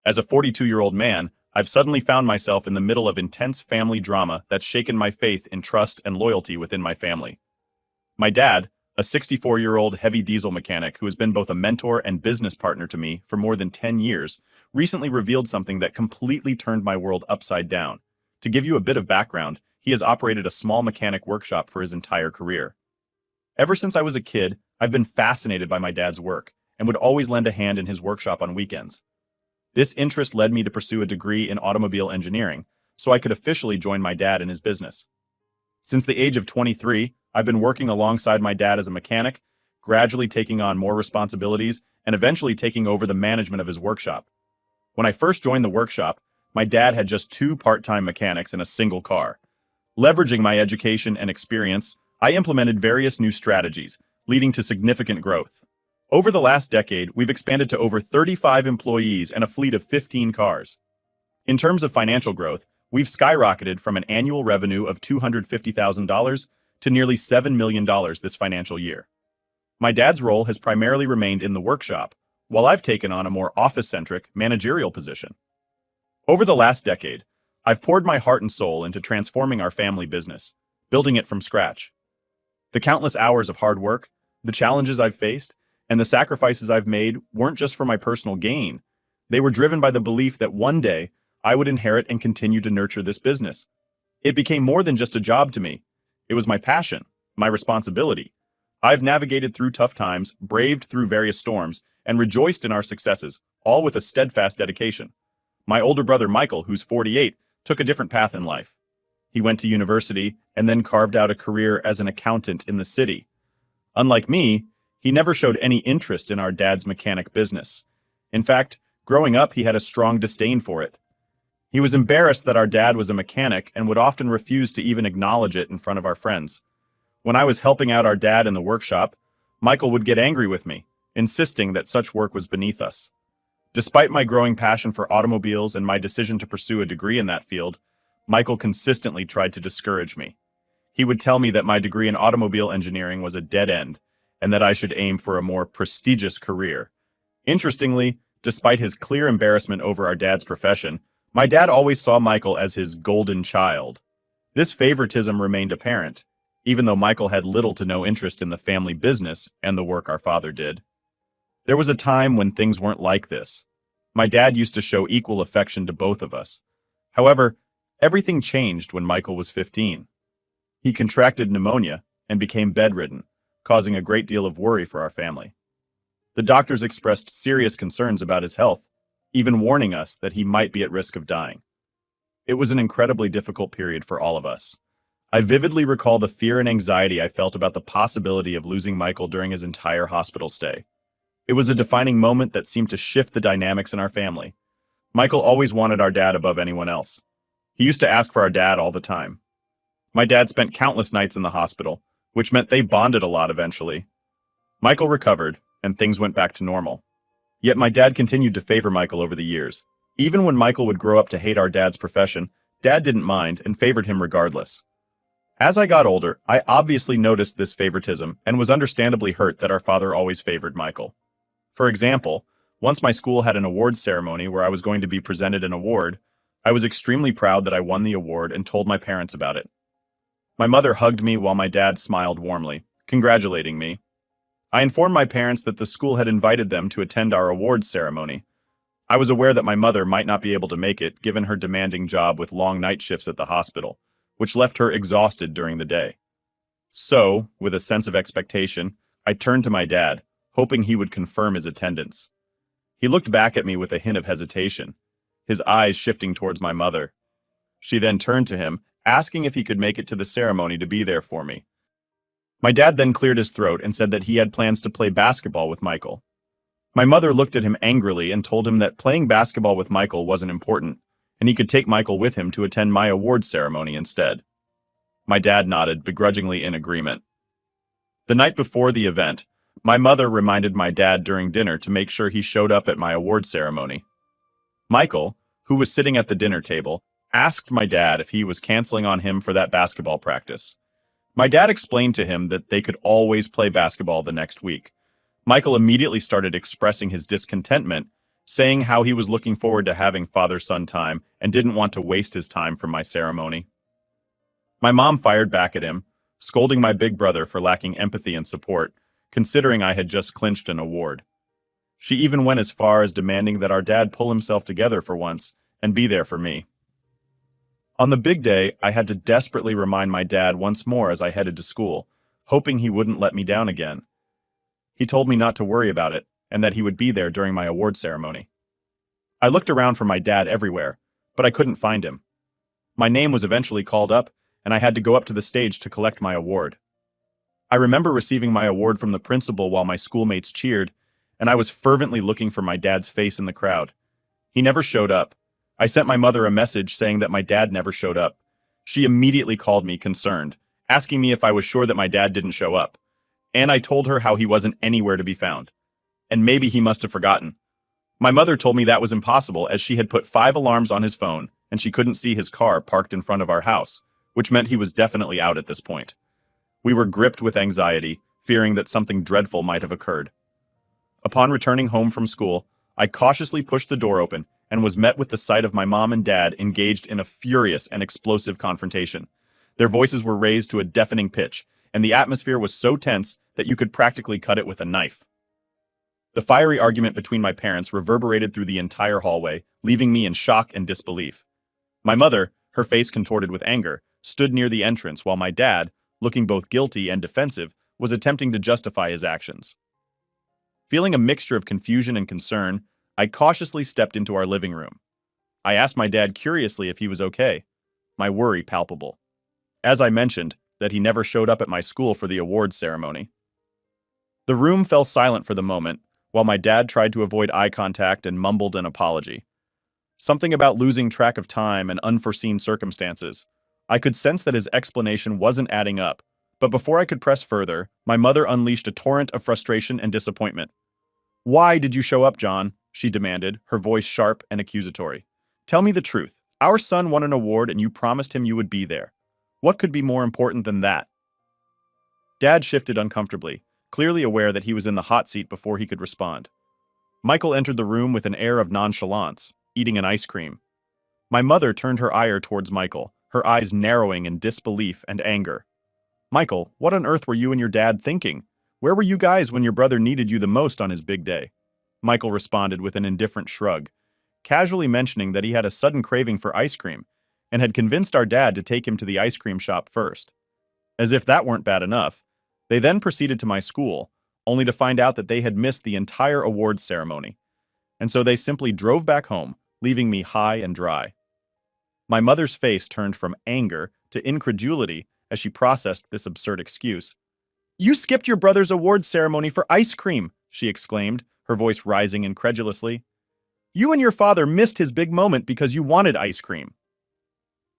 As a 42-year-old man, I've suddenly found myself in the middle of intense family drama that's shaken my faith in trust and loyalty within my family. My dad, a 64-year-old heavy diesel mechanic who has been both a mentor and business partner to me for more than 10 years, recently revealed something that completely turned my world upside down. To give you a bit of background, he has operated a small mechanic workshop for his entire career. Ever since I was a kid, I've been fascinated by my dad's work and would always lend a hand in his workshop on weekends. This interest led me to pursue a degree in automobile engineering, so I could officially join my dad in his business. Since the age of 23, I've been working alongside my dad as a mechanic, gradually taking on more responsibilities and eventually taking over the management of his workshop. When I first joined the workshop, my dad had just 2 part-time mechanics in a single car. Leveraging my education and experience, I implemented various new strategies, leading to significant growth. Over the last decade, we've expanded to over 35 employees and a fleet of 15 cars. In terms of financial growth, we've skyrocketed from an annual revenue of $250,000 to nearly $7 million this financial year. My dad's role has primarily remained in the workshop, while I've taken on a more office-centric managerial position. Over the last decade, I've poured my heart and soul into transforming our family business, building it from scratch. The countless hours of hard work, the challenges I've faced, and the sacrifices I've made weren't just for my personal gain. They were driven by the belief that one day I would inherit and continue to nurture this business. It became more than just a job to me. It was my passion, my responsibility. I've navigated through tough times, braved through various storms, and rejoiced in our successes, all with a steadfast dedication. My older brother Michael, who's 48, took a different path in life. He went to university and then carved out a career as an accountant in the city. Unlike me, he never showed any interest in our dad's mechanic business. In fact, growing up, he had a strong disdain for it. He was embarrassed that our dad was a mechanic and would often refuse to even acknowledge it in front of our friends. When I was helping out our dad in the workshop, Michael would get angry with me, insisting that such work was beneath us. Despite my growing passion for automobiles and my decision to pursue a degree in that field, Michael consistently tried to discourage me. He would tell me that my degree in automobile engineering was a dead end, and that I should aim for a more prestigious career. Interestingly, despite his clear embarrassment over our dad's profession, my dad always saw Michael as his golden child. This favoritism remained apparent, even though Michael had little to no interest in the family business and the work our father did. There was a time when things weren't like this. My dad used to show equal affection to both of us. However, everything changed when Michael was 15. He contracted pneumonia and became bedridden, causing a great deal of worry for our family. The doctors expressed serious concerns about his health, even warning us that he might be at risk of dying. It was an incredibly difficult period for all of us. I vividly recall the fear and anxiety I felt about the possibility of losing Michael during his entire hospital stay. It was a defining moment that seemed to shift the dynamics in our family. Michael always wanted our dad above anyone else. He used to ask for our dad all the time. My dad spent countless nights in the hospital, which meant they bonded a lot eventually. Michael recovered, and things went back to normal. Yet my dad continued to favor Michael over the years. Even when Michael would grow up to hate our dad's profession, Dad didn't mind and favored him regardless. As I got older, I obviously noticed this favoritism and was understandably hurt that our father always favored Michael. For example, once my school had an awards ceremony where I was going to be presented an award, I was extremely proud that I won the award and told my parents about it. My mother hugged me while my dad smiled warmly, congratulating me. I informed my parents that the school had invited them to attend our awards ceremony. I was aware that my mother might not be able to make it given her demanding job with long night shifts at the hospital, which left her exhausted during the day. So, with a sense of expectation, I turned to my dad, hoping he would confirm his attendance. He looked back at me with a hint of hesitation, his eyes shifting towards my mother. She then turned to him, asking if he could make it to the ceremony to be there for me. My dad then cleared his throat and said that he had plans to play basketball with Michael. My mother looked at him angrily and told him that playing basketball with Michael wasn't important, and he could take Michael with him to attend my awards ceremony instead. My dad nodded, begrudgingly in agreement. The night before the event, my mother reminded my dad during dinner to make sure he showed up at my awards ceremony. Michael, who was sitting at the dinner table, asked my dad if he was canceling on him for that basketball practice. My dad explained to him that they could always play basketball the next week. Michael immediately started expressing his discontentment, saying how he was looking forward to having father-son time and didn't want to waste his time for my ceremony. My mom fired back at him, scolding my big brother for lacking empathy and support, considering I had just clinched an award. She even went as far as demanding that our dad pull himself together for once and be there for me. On the big day, I had to desperately remind my dad once more as I headed to school, hoping he wouldn't let me down again. He told me not to worry about it, and that he would be there during my award ceremony. I looked around for my dad everywhere, but I couldn't find him. My name was eventually called up, and I had to go up to the stage to collect my award. I remember receiving my award from the principal while my schoolmates cheered, and I was fervently looking for my dad's face in the crowd. He never showed up. I sent my mother a message saying that my dad never showed up. She immediately called me, concerned, asking me if I was sure that my dad didn't show up. And I told her how he wasn't anywhere to be found. And maybe he must have forgotten. My mother told me that was impossible as she had put 5 alarms on his phone and she couldn't see his car parked in front of our house, which meant he was definitely out at this point. We were gripped with anxiety, fearing that something dreadful might have occurred. Upon returning home from school, I cautiously pushed the door open and was met with the sight of my mom and dad engaged in a furious and explosive confrontation. Their voices were raised to a deafening pitch, and the atmosphere was so tense that you could practically cut it with a knife. The fiery argument between my parents reverberated through the entire hallway, leaving me in shock and disbelief. My mother, her face contorted with anger, stood near the entrance while my dad, looking both guilty and defensive, was attempting to justify his actions. Feeling a mixture of confusion and concern, I cautiously stepped into our living room. I asked my dad curiously if he was okay, my worry palpable. As I mentioned, that he never showed up at my school for the awards ceremony. The room fell silent for the moment, while my dad tried to avoid eye contact and mumbled an apology. Something about losing track of time and unforeseen circumstances. I could sense that his explanation wasn't adding up, but before I could press further, my mother unleashed a torrent of frustration and disappointment. "Why did you show up, John?" she demanded, her voice sharp and accusatory. "Tell me the truth. Our son won an award and you promised him you would be there. What could be more important than that?" Dad shifted uncomfortably, clearly aware that he was in the hot seat before he could respond. Michael entered the room with an air of nonchalance, eating an ice cream. My mother turned her ire towards Michael, her eyes narrowing in disbelief and anger. "Michael, what on earth were you and your dad thinking? Where were you guys when your brother needed you the most on his big day?" Michael responded with an indifferent shrug, casually mentioning that he had a sudden craving for ice cream and had convinced our dad to take him to the ice cream shop first. As if that weren't bad enough, they then proceeded to my school, only to find out that they had missed the entire awards ceremony, and so they simply drove back home, leaving me high and dry. My mother's face turned from anger to incredulity as she processed this absurd excuse. "You skipped your brother's awards ceremony for ice cream!" she exclaimed, her voice rising incredulously. "You and your father missed his big moment because you wanted ice cream."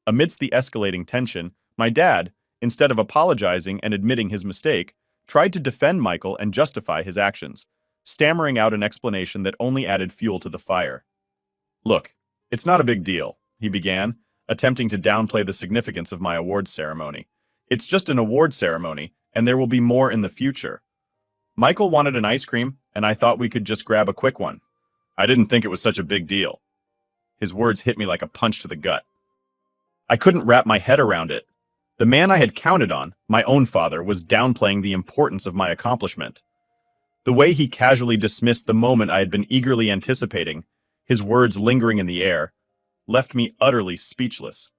Amidst the escalating tension, my dad, instead of apologizing and admitting his mistake, tried to defend Michael and justify his actions, stammering out an explanation that only added fuel to the fire. "Look, it's not a big deal," he began, attempting to downplay the significance of my awards ceremony. "It's just an award ceremony, and there will be more in the future. Michael wanted an ice cream, and I thought we could just grab a quick one. I didn't think it was such a big deal." His words hit me like a punch to the gut. I couldn't wrap my head around it. The man I had counted on, my own father, was downplaying the importance of my accomplishment. The way he casually dismissed the moment I had been eagerly anticipating, his words lingering in the air, left me utterly speechless.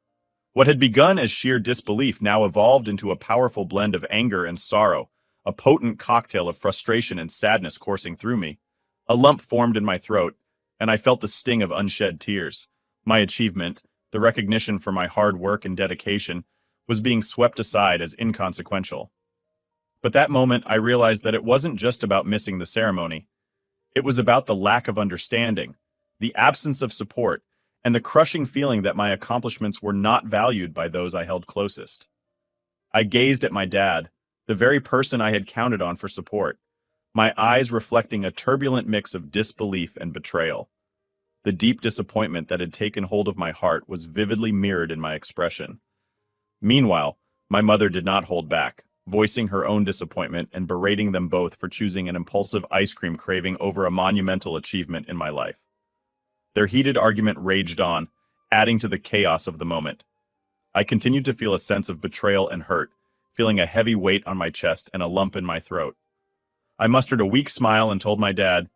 What had begun as sheer disbelief now evolved into a powerful blend of anger and sorrow, a potent cocktail of frustration and sadness coursing through me. A lump formed in my throat, and I felt the sting of unshed tears. My achievement, the recognition for my hard work and dedication, was being swept aside as inconsequential. But that moment I realized that it wasn't just about missing the ceremony. It was about the lack of understanding, the absence of support, and the crushing feeling that my accomplishments were not valued by those I held closest. I gazed at my dad, the very person I had counted on for support, my eyes reflecting a turbulent mix of disbelief and betrayal. The deep disappointment that had taken hold of my heart was vividly mirrored in my expression. Meanwhile, my mother did not hold back, voicing her own disappointment and berating them both for choosing an impulsive ice cream craving over a monumental achievement in my life. Their heated argument raged on, adding to the chaos of the moment. I continued to feel a sense of betrayal and hurt, feeling a heavy weight on my chest and a lump in my throat. I mustered a weak smile and told my dad,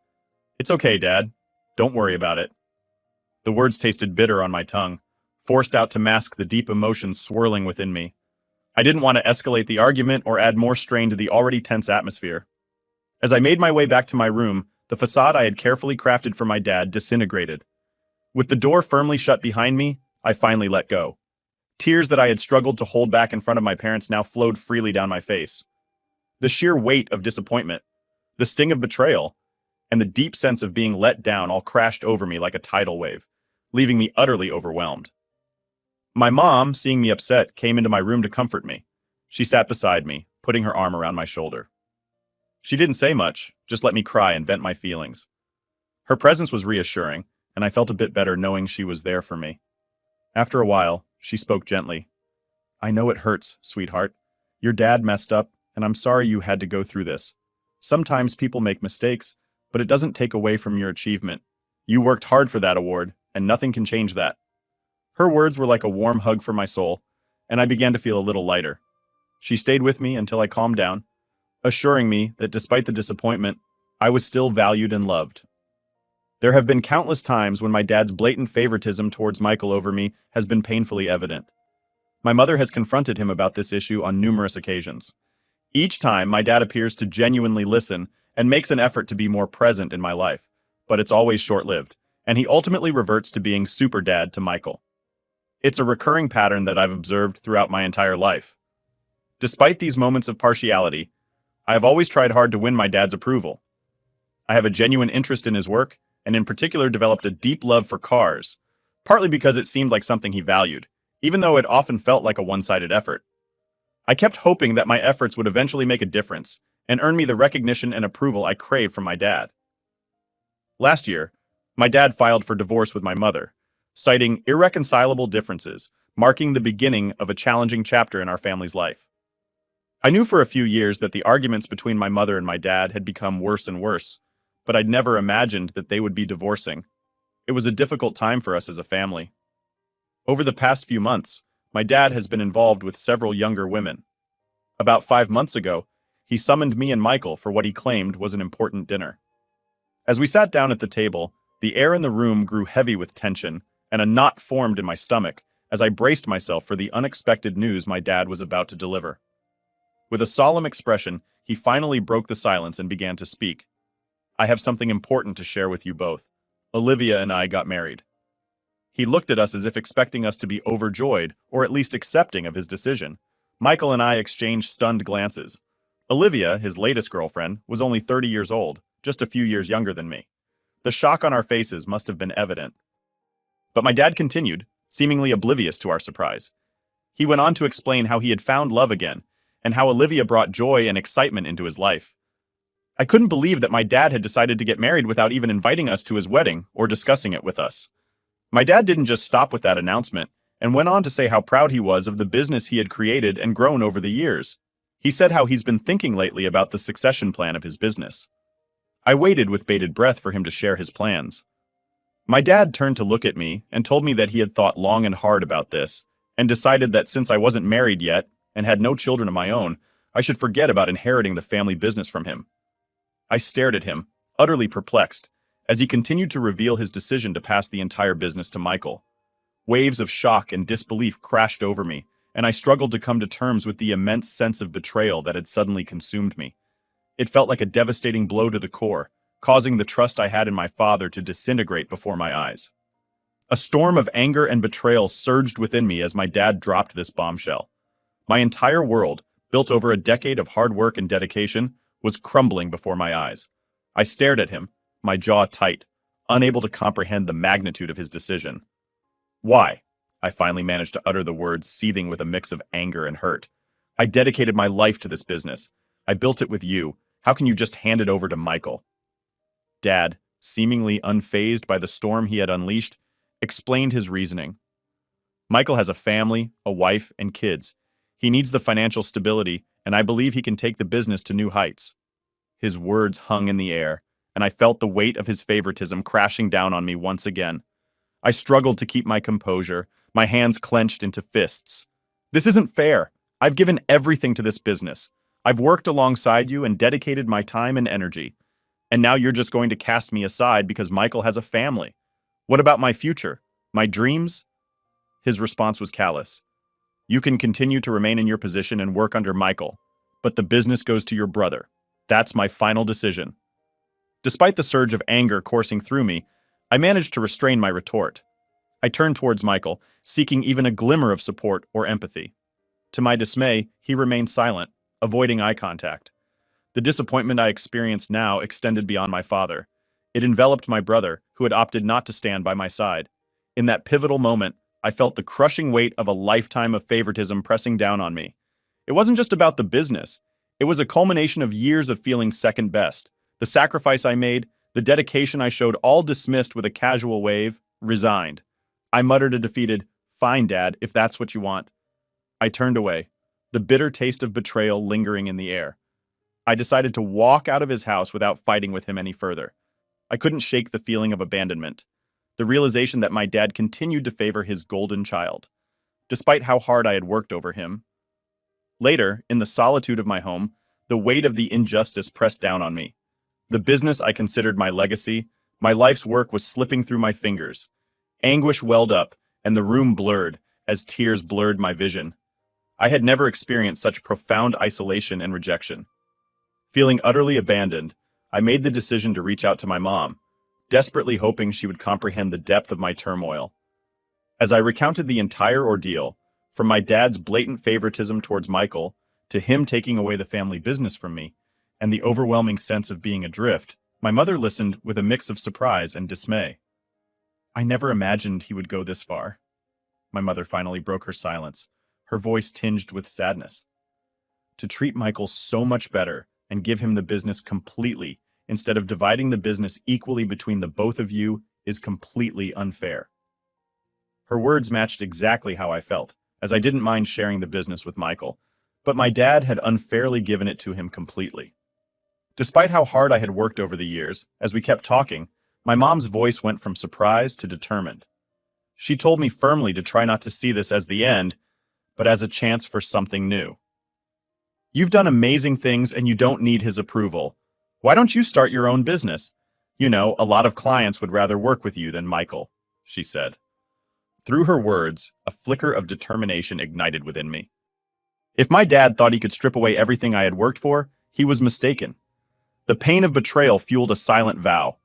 "It's okay, Dad. Don't worry about it." The words tasted bitter on my tongue, forced out to mask the deep emotions swirling within me. I didn't want to escalate the argument or add more strain to the already tense atmosphere. As I made my way back to my room, the facade I had carefully crafted for my dad disintegrated. With the door firmly shut behind me, I finally let go. Tears that I had struggled to hold back in front of my parents now flowed freely down my face. The sheer weight of disappointment, the sting of betrayal, and the deep sense of being let down all crashed over me like a tidal wave, leaving me utterly overwhelmed. My mom, seeing me upset, came into my room to comfort me. She sat beside me, putting her arm around my shoulder. She didn't say much, just let me cry and vent my feelings. Her presence was reassuring, and I felt a bit better knowing she was there for me. After a while, she spoke gently. "I know it hurts, sweetheart. Your dad messed up, and I'm sorry you had to go through this. Sometimes people make mistakes, but it doesn't take away from your achievement. You worked hard for that award, and nothing can change that." Her words were like a warm hug for my soul, and I began to feel a little lighter. She stayed with me until I calmed down, assuring me that despite the disappointment, I was still valued and loved. There have been countless times when my dad's blatant favoritism towards Michael over me has been painfully evident. My mother has confronted him about this issue on numerous occasions. Each time, my dad appears to genuinely listen and makes an effort to be more present in my life, but it's always short-lived, and he ultimately reverts to being super dad to Michael. It's a recurring pattern that I've observed throughout my entire life. Despite these moments of partiality, I have always tried hard to win my dad's approval. I have a genuine interest in his work, and in particular developed a deep love for cars, partly because it seemed like something he valued, even though it often felt like a one-sided effort. I kept hoping that my efforts would eventually make a difference and earn me the recognition and approval I craved from my dad. Last year, my dad filed for divorce with my mother, citing irreconcilable differences, marking the beginning of a challenging chapter in our family's life. I knew for a few years that the arguments between my mother and my dad had become worse and worse, but I'd never imagined that they would be divorcing. It was a difficult time for us as a family. Over the past few months, my dad has been involved with several younger women. About 5 months ago, he summoned me and Michael for what he claimed was an important dinner. As we sat down at the table, the air in the room grew heavy with tension, and a knot formed in my stomach as I braced myself for the unexpected news my dad was about to deliver. With a solemn expression, he finally broke the silence and began to speak. "I have something important to share with you both. Olivia and I got married." He looked at us as if expecting us to be overjoyed, or at least accepting of his decision. Michael and I exchanged stunned glances. Olivia, his latest girlfriend, was only 30 years old, just a few years younger than me. The shock on our faces must have been evident. But my dad continued, seemingly oblivious to our surprise. He went on to explain how he had found love again, and how Olivia brought joy and excitement into his life. I couldn't believe that my dad had decided to get married without even inviting us to his wedding or discussing it with us. My dad didn't just stop with that announcement, and went on to say how proud he was of the business he had created and grown over the years. He said how he's been thinking lately about the succession plan of his business. I waited with bated breath for him to share his plans. My dad turned to look at me and told me that he had thought long and hard about this, and decided that since I wasn't married yet and had no children of my own, I should forget about inheriting the family business from him. I stared at him, utterly perplexed, as he continued to reveal his decision to pass the entire business to Michael. Waves of shock and disbelief crashed over me, and I struggled to come to terms with the immense sense of betrayal that had suddenly consumed me. It felt like a devastating blow to the core, causing the trust I had in my father to disintegrate before my eyes. A storm of anger and betrayal surged within me as my dad dropped this bombshell. My entire world, built over a decade of hard work and dedication, was crumbling before my eyes. I stared at him, my jaw tight, unable to comprehend the magnitude of his decision. "Why?" I finally managed to utter the words, seething with a mix of anger and hurt. "I dedicated my life to this business. I built it with you. How can you just hand it over to Michael?" Dad, seemingly unfazed by the storm he had unleashed, explained his reasoning. "Michael has a family, a wife, and kids. He needs the financial stability, and I believe he can take the business to new heights." His words hung in the air, and I felt the weight of his favoritism crashing down on me once again. I struggled to keep my composure, my hands clenched into fists. This isn't fair. I've given everything to this business. I've worked alongside you and dedicated my time and energy. And now you're just going to cast me aside because Michael has a family. What about my future? My dreams? His response was callous. You can continue to remain in your position and work under Michael, but the business goes to your brother. That's my final decision. Despite the surge of anger coursing through me, I managed to restrain my retort. I turned towards Michael, seeking even a glimmer of support or empathy. To my dismay, he remained silent, avoiding eye contact. The disappointment I experienced now extended beyond my father. It enveloped my brother, who had opted not to stand by my side. In that pivotal moment, I felt the crushing weight of a lifetime of favoritism pressing down on me. It wasn't just about the business. It was a culmination of years of feeling second best. The sacrifice I made, the dedication I showed, all dismissed with a casual wave, resigned. I muttered a defeated, "Fine, Dad, if that's what you want." I turned away, the bitter taste of betrayal lingering in the air. I decided to walk out of his house without fighting with him any further. I couldn't shake the feeling of abandonment, the realization that my dad continued to favor his golden child, despite how hard I had worked over him. Later, in the solitude of my home, the weight of the injustice pressed down on me. The business I considered my legacy, my life's work was slipping through my fingers. Anguish welled up, and the room blurred as tears blurred my vision. I had never experienced such profound isolation and rejection. Feeling utterly abandoned, I made the decision to reach out to my mom, desperately hoping she would comprehend the depth of my turmoil. As I recounted the entire ordeal, from my dad's blatant favoritism towards Michael, to him taking away the family business from me, and the overwhelming sense of being adrift, my mother listened with a mix of surprise and dismay. "I never imagined he would go this far." My mother finally broke her silence, her voice tinged with sadness. "To treat Michael so much better and give him the business completely instead of dividing the business equally between the both of you is completely unfair." Her words matched exactly how I felt, as I didn't mind sharing the business with Michael, but my dad had unfairly given it to him completely. Despite how hard I had worked over the years, as we kept talking, my mom's voice went from surprised to determined. She told me firmly to try not to see this as the end, but as a chance for something new. "You've done amazing things and you don't need his approval. Why don't you start your own business? You know, a lot of clients would rather work with you than Michael," she said. Through her words, a flicker of determination ignited within me. If my dad thought he could strip away everything I had worked for, he was mistaken. The pain of betrayal fueled a silent vow.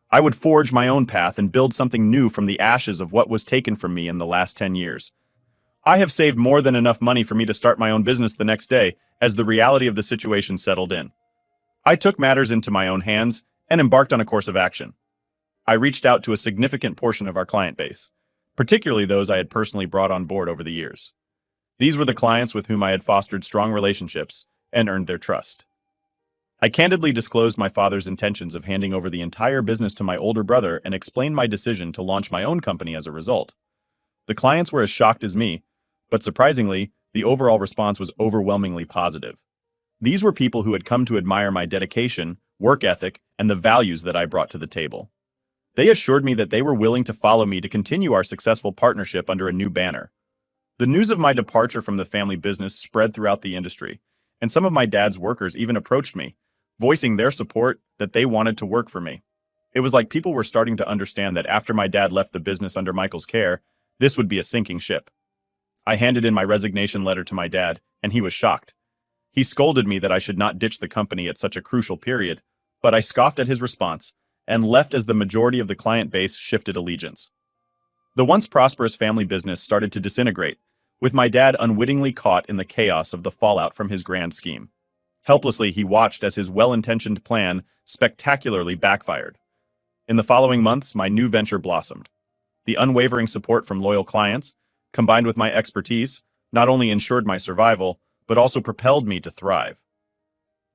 I would forge my own path and build something new from the ashes of what was taken from me in the last 10 years. I have saved more than enough money for me to start my own business the next day as the reality of the situation settled in. I took matters into my own hands and embarked on a course of action. I reached out to a significant portion of our client base, particularly those I had personally brought on board over the years. These were the clients with whom I had fostered strong relationships and earned their trust. I candidly disclosed my father's intentions of handing over the entire business to my older brother and explained my decision to launch my own company as a result. The clients were as shocked as me, but surprisingly, the overall response was overwhelmingly positive. These were people who had come to admire my dedication, work ethic, and the values that I brought to the table. They assured me that they were willing to follow me to continue our successful partnership under a new banner. The news of my departure from the family business spread throughout the industry, and some of my dad's workers even approached me, voicing their support that they wanted to work for me. It was like people were starting to understand that after my dad left the business under Michael's care, this would be a sinking ship. I handed in my resignation letter to my dad, and he was shocked. He scolded me that I should not ditch the company at such a crucial period, but I scoffed at his response and left as the majority of the client base shifted allegiance. The once prosperous family business started to disintegrate, with my dad unwittingly caught in the chaos of the fallout from his grand scheme. Helplessly, he watched as his well-intentioned plan spectacularly backfired. In the following months, my new venture blossomed. The unwavering support from loyal clients, combined with my expertise, not only ensured my survival, but also propelled me to thrive.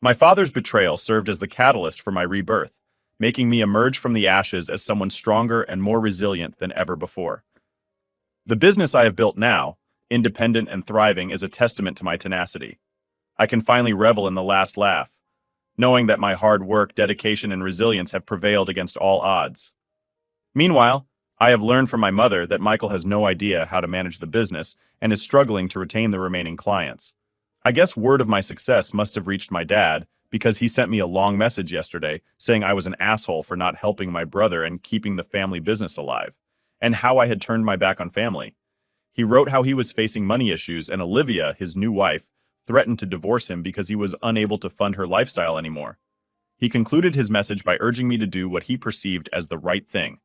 My father's betrayal served as the catalyst for my rebirth, making me emerge from the ashes as someone stronger and more resilient than ever before. The business I have built now, independent and thriving, is a testament to my tenacity. I can finally revel in the last laugh. knowing that my hard work, dedication, and resilience have prevailed against all odds. Meanwhile, I have learned from my mother that Michael has no idea how to manage the business and is struggling to retain the remaining clients. I guess word of my success must have reached my dad because he sent me a long message yesterday saying I was an asshole for not helping my brother and keeping the family business alive, and how I had turned my back on family. He wrote how he was facing money issues and Olivia, his new wife, threatened to divorce him because he was unable to fund her lifestyle anymore. He concluded his message by urging me to do what he perceived as the right thing,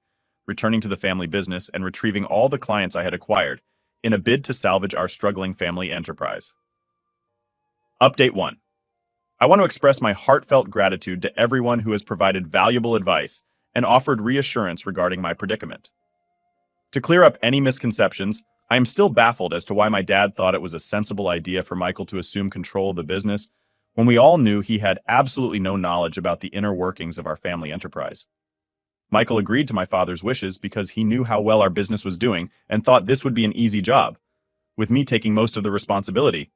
returning to the family business and retrieving all the clients I had acquired in a bid to salvage our struggling family enterprise. Update 1. I want to express my heartfelt gratitude to everyone who has provided valuable advice and offered reassurance regarding my predicament. To clear up any misconceptions, I am still baffled as to why my dad thought it was a sensible idea for Michael to assume control of the business when we all knew he had absolutely no knowledge about the inner workings of our family enterprise. Michael agreed to my father's wishes because he knew how well our business was doing and thought this would be an easy job, with me taking most of the responsibility.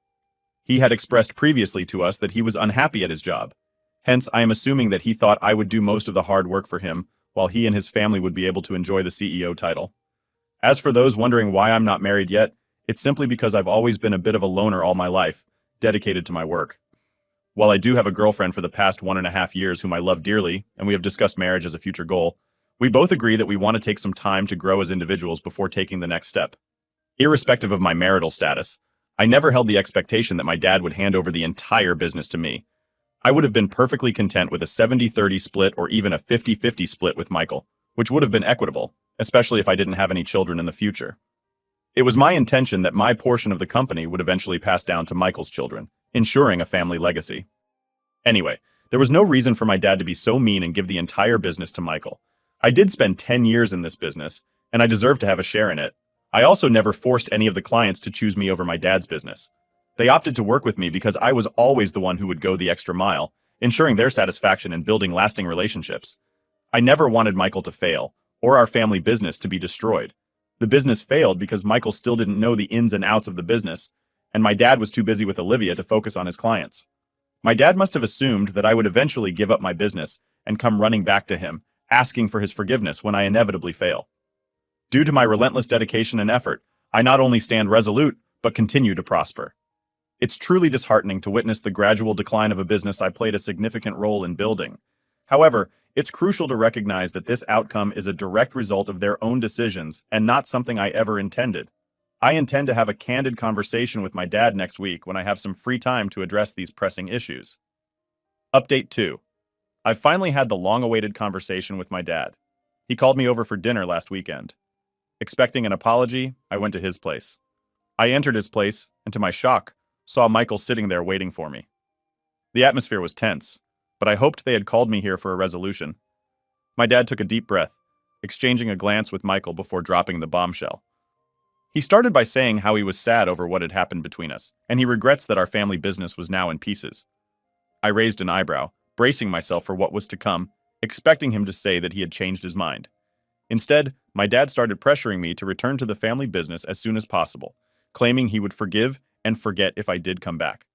He had expressed previously to us that he was unhappy at his job. Hence, I am assuming that he thought I would do most of the hard work for him, while he and his family would be able to enjoy the CEO title. As for those wondering why I'm not married yet, it's simply because I've always been a bit of a loner all my life, dedicated to my work. While I do have a girlfriend for the past 1.5 years whom I love dearly, and we have discussed marriage as a future goal, we both agree that we want to take some time to grow as individuals before taking the next step. Irrespective of my marital status, I never held the expectation that my dad would hand over the entire business to me. I would have been perfectly content with a 70-30 split or even a 50-50 split with Michael, which would have been equitable, especially if I didn't have any children in the future. It was my intention that my portion of the company would eventually pass down to Michael's children, ensuring a family legacy. Anyway, there was no reason for my dad to be so mean and give the entire business to Michael. I did spend 10 years in this business, and I deserve to have a share in it. I also never forced any of the clients to choose me over my dad's business. They opted to work with me because I was always the one who would go the extra mile, ensuring their satisfaction and building lasting relationships. I never wanted Michael to fail, or our family business to be destroyed. The business failed because Michael still didn't know the ins and outs of the business, and my dad was too busy with Olivia to focus on his clients. My dad must have assumed that I would eventually give up my business and come running back to him, asking for his forgiveness when I inevitably fail. Due to my relentless dedication and effort, I not only stand resolute, but continue to prosper. It's truly disheartening to witness the gradual decline of a business I played a significant role in building. However, it's crucial to recognize that this outcome is a direct result of their own decisions and not something I ever intended. I intend to have a candid conversation with my dad next week when I have some free time to address these pressing issues. Update 2. I've finally had the long-awaited conversation with my dad. He called me over for dinner last weekend. Expecting an apology, I went to his place. I entered his place, and to my shock, saw Michael sitting there waiting for me. The atmosphere was tense, but I hoped they had called me here for a resolution. My dad took a deep breath, exchanging a glance with Michael before dropping the bombshell. He started by saying how he was sad over what had happened between us, and he regrets that our family business was now in pieces. I raised an eyebrow, bracing myself for what was to come, expecting him to say that he had changed his mind. Instead, my dad started pressuring me to return to the family business as soon as possible, claiming he would forgive and forget if I did come back.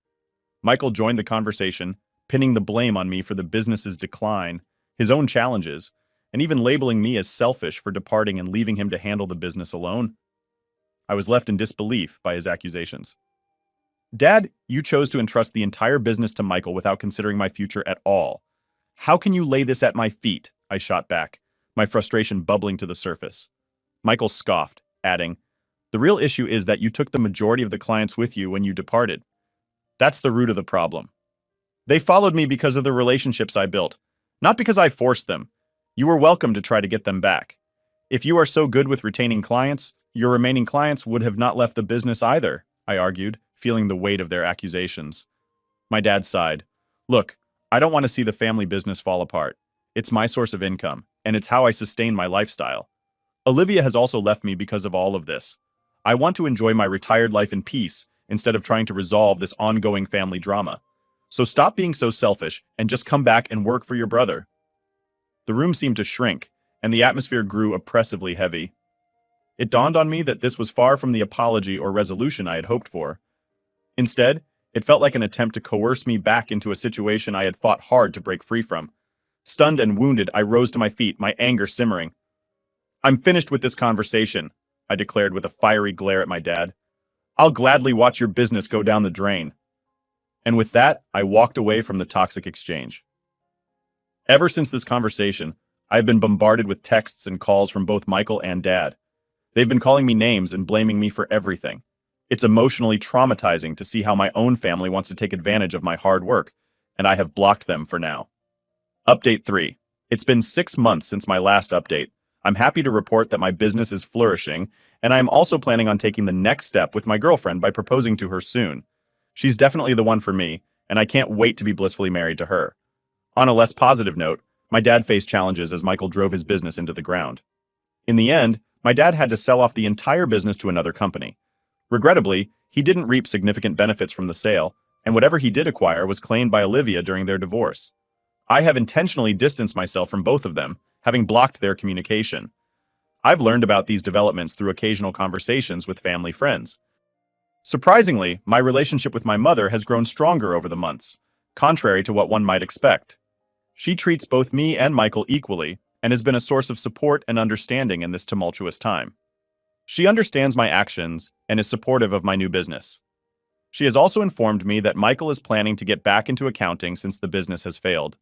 Michael joined the conversation, pinning the blame on me for the business's decline, his own challenges, and even labeling me as selfish for departing and leaving him to handle the business alone. I was left in disbelief by his accusations. Dad, you chose to entrust the entire business to Michael without considering my future at all. How can you lay this at my feet? I shot back, my frustration bubbling to the surface. Michael scoffed, adding, "The real issue is that you took the majority of the clients with you when you departed. That's the root of the problem. They followed me because of the relationships I built, not because I forced them. You were welcome to try to get them back. If you are so good with retaining clients, your remaining clients would have not left the business either," I argued, feeling the weight of their accusations. My dad sighed. "Look, I don't want to see the family business fall apart. It's my source of income, and it's how I sustain my lifestyle. Olivia has also left me because of all of this. I want to enjoy my retired life in peace instead of trying to resolve this ongoing family drama. So stop being so selfish and just come back and work for your brother." The room seemed to shrink, and the atmosphere grew oppressively heavy. It dawned on me that this was far from the apology or resolution I had hoped for. Instead, It felt like an attempt to coerce me back into a situation I had fought hard to break free from. Stunned and wounded, I rose to my feet, my anger simmering. "I'm finished with this conversation," I declared with a fiery glare at my dad. "I'll gladly watch your business go down the drain." And with that, I walked away from the toxic exchange. Ever since this conversation, I have been bombarded with texts and calls from both Michael and Dad. They've been calling me names and blaming me for everything. It's emotionally traumatizing to see how my own family wants to take advantage of my hard work, and I have blocked them for now. Update 3. It's been 6 months since my last update. I'm happy to report that my business is flourishing, and I am also planning on taking the next step with my girlfriend by proposing to her soon. She's definitely the one for me, and I can't wait to be blissfully married to her. On a less positive note, my dad faced challenges as Michael drove his business into the ground. In the end, my dad had to sell off the entire business to another company. Regrettably, he didn't reap significant benefits from the sale, and whatever he did acquire was claimed by Olivia during their divorce. I have intentionally distanced myself from both of them, having blocked their communication. I've learned about these developments through occasional conversations with family friends. Surprisingly, my relationship with my mother has grown stronger over the months, contrary to what one might expect. She treats both me and Michael equally and has been a source of support and understanding in this tumultuous time. She understands my actions and is supportive of my new business. She has also informed me that Michael is planning to get back into accounting since the business has failed.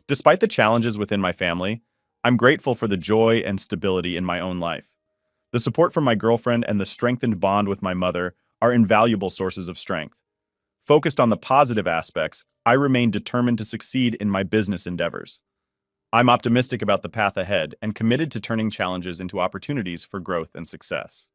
Despite the challenges within my family, I'm grateful for the joy and stability in my own life. The support from my girlfriend and the strengthened bond with my mother are invaluable sources of strength. Focused on the positive aspects, I remain determined to succeed in my business endeavors. I'm optimistic about the path ahead and committed to turning challenges into opportunities for growth and success.